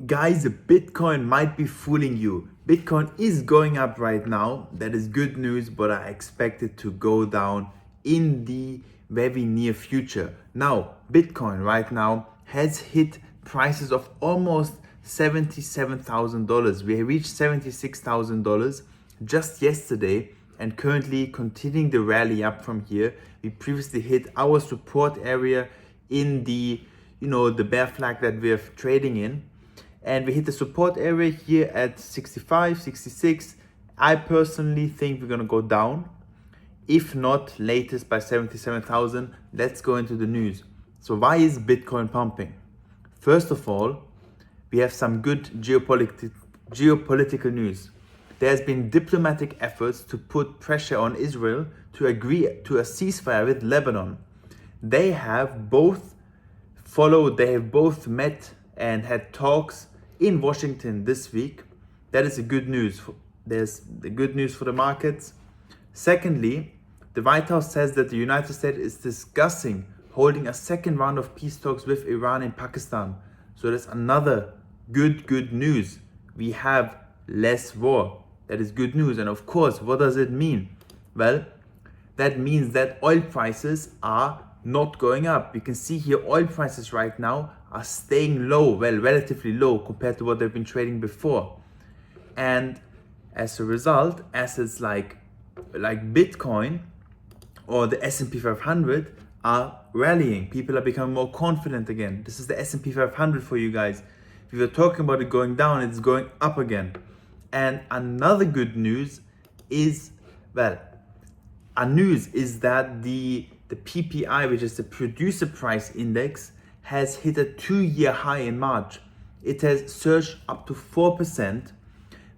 Guys, Bitcoin might be fooling you. Bitcoin is going up right now. That is good news, but I expect it to go down in the very near future. Now, Bitcoin right now has hit prices of almost $77,000. We reached $76,000 just yesterday and currently continuing the rally up from here. We previously hit our support area in the the bear flag that we're trading in, and we hit the support area here at 65, 66. I personally think we're gonna go down, if not latest by 77,000. Let's go into the news. So why is Bitcoin pumping? First of all, we have some good geopolitical news. There's been diplomatic efforts to put pressure on Israel to agree to a ceasefire with Lebanon. They have both met and had talks in Washington this week. That is a good news. There's the good news for the markets. Secondly, the White House says that the United States is discussing holding a second round of peace talks with Iran and Pakistan. So that's another good news. We have less war. That is good news. And of course, what does it mean? Well, that means that oil prices are not going up. You can see here oil prices right now are staying low, well, relatively low compared to what they've been trading before. And as a result, assets like Bitcoin or the S&P 500 are rallying. People are becoming more confident again. This is the S&P 500 for you guys. If we were talking about it going down, it's going up again. And another good news is, that the PPI, which is the producer price index, has hit a 2-year high in March. It has surged up to 4%,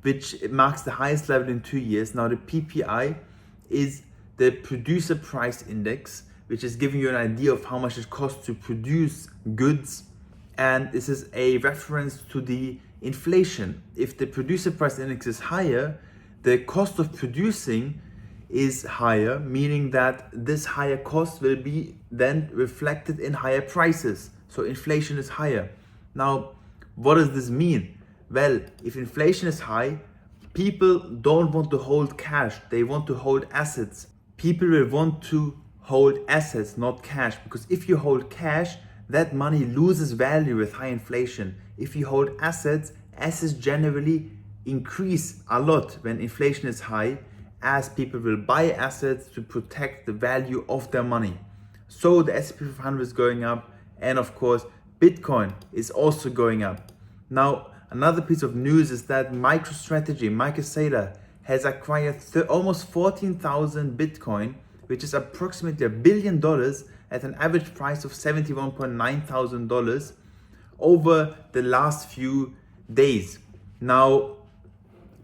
which marks the highest level in 2 years. Now the PPI is the producer price index, which is giving you an idea of how much it costs to produce goods. And this is a reference to the inflation. If the producer price index is higher, the cost of producing is higher, meaning that this higher cost will be then reflected in higher prices. So inflation is higher. Now, what does this mean? Well, if inflation is high, people don't want to hold cash. They want to hold assets. People will want to hold assets, not cash, because if you hold cash, that money loses value with high inflation. If you hold assets, assets generally increase a lot when inflation is high, as people will buy assets to protect the value of their money. So the S&P 500 is going up, and of course Bitcoin is also going up. Now another piece of news is that Michael Saylor has acquired almost 14,000 Bitcoin, which is approximately $1 billion at an average price of $71,900 over the last few days. Now,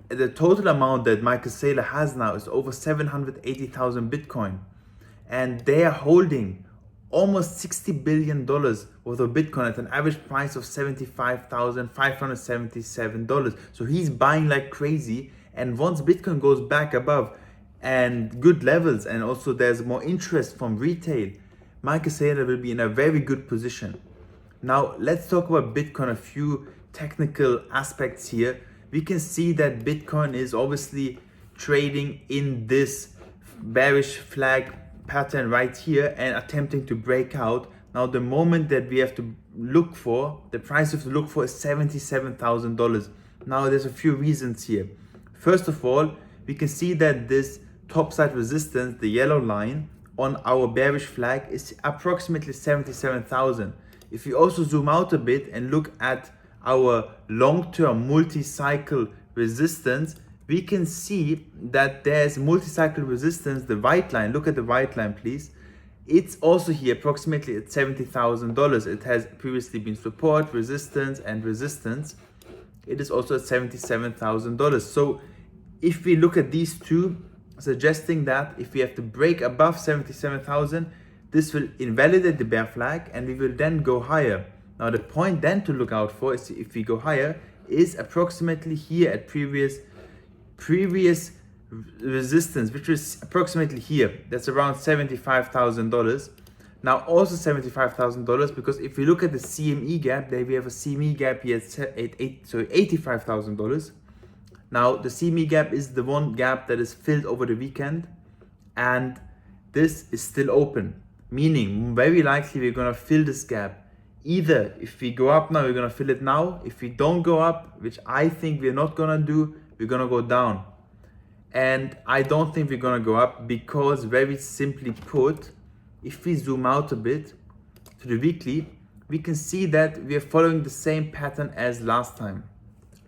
the total amount that Michael Saylor has now is over 780,000 Bitcoin, and they are holding almost $60 billion worth of Bitcoin at an average price of $75,577. So he's buying like crazy, and once Bitcoin goes back above and good levels, and also there's more interest from retail, Michael Saylor will be in a very good position. Now let's talk about Bitcoin, a few technical aspects here. We can see that Bitcoin is obviously trading in this bearish flag pattern right here and attempting to break out. Now the moment that we have to look for, the price we have to look for is $77,000. Now there's a few reasons here. First of all, we can see that this topside resistance, the yellow line on our bearish flag, is approximately 77,000. If we also zoom out a bit and look at our long-term multi-cycle resistance, we can see that there's multi-cycle resistance, the white line. Look at the white line, please. It's also here approximately at $70,000. It has previously been support, resistance, and resistance. It is also at $77,000. So if we look at these two, suggesting that if we have to break above 77,000, this will invalidate the bear flag and we will then go higher. Now the point then to look out for is, if we go higher, is approximately here at previous resistance, which is approximately here. That's around $75,000. Now also $75,000, because if we look at the CME gap, there we have a CME gap here at $85,000. Now the CME gap is the one gap that is filled over the weekend, and this is still open, meaning very likely we're gonna fill this gap. Either if we go up now, we're gonna fill it now. If we don't go up, which I think we're not gonna do, we're gonna go down. And I don't think we're gonna go up because, very simply put, if we zoom out a bit to the weekly, we can see that we are following the same pattern as last time.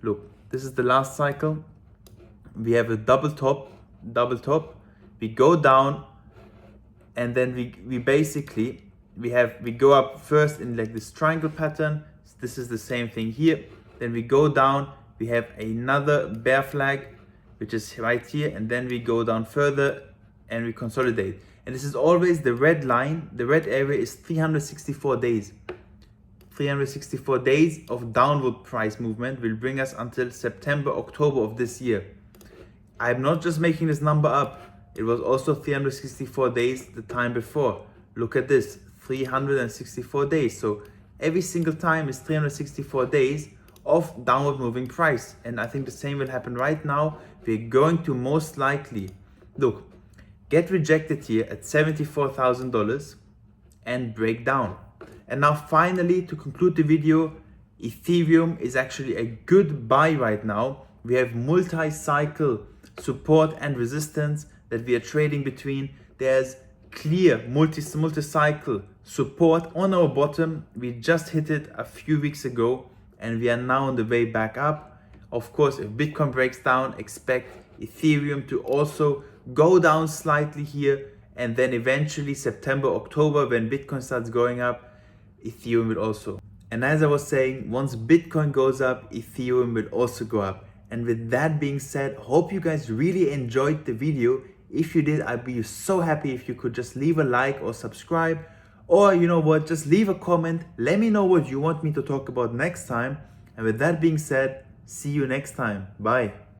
Look, this is the last cycle. We have a double top, we go down, and then we basically we go up first in like this triangle pattern. This is the same thing here. Then we go down, we have another bear flag, which is right here, and then we go down further and we consolidate. And this is always the red line. The red area is 364 days. 364 days of downward price movement will bring us until September, October of this year. I'm not just making this number up. It was also 364 days the time before. Look at this, 364 days. So every single time is 364 days of downward moving price. And I think the same will happen right now. We're going to most likely, look, get rejected here at $74,000 and break down. And now finally, to conclude the video, Ethereum is actually a good buy right now. We have multi-cycle support and resistance that we are trading between. There's clear multi-cycle support on our bottom. We just hit it a few weeks ago and we are now on the way back up. Of course, if Bitcoin breaks down, expect Ethereum to also go down slightly here, and then eventually September, October, when Bitcoin starts going up, Ethereum will also. And as I was saying, once Bitcoin goes up, Ethereum will also go up. And with that being said, hope you guys really enjoyed the video. If you did, I'd be so happy if you could just leave a like or subscribe, or you know what, just leave a comment. Let me know what you want me to talk about next time. And with that being said, see you next time. Bye.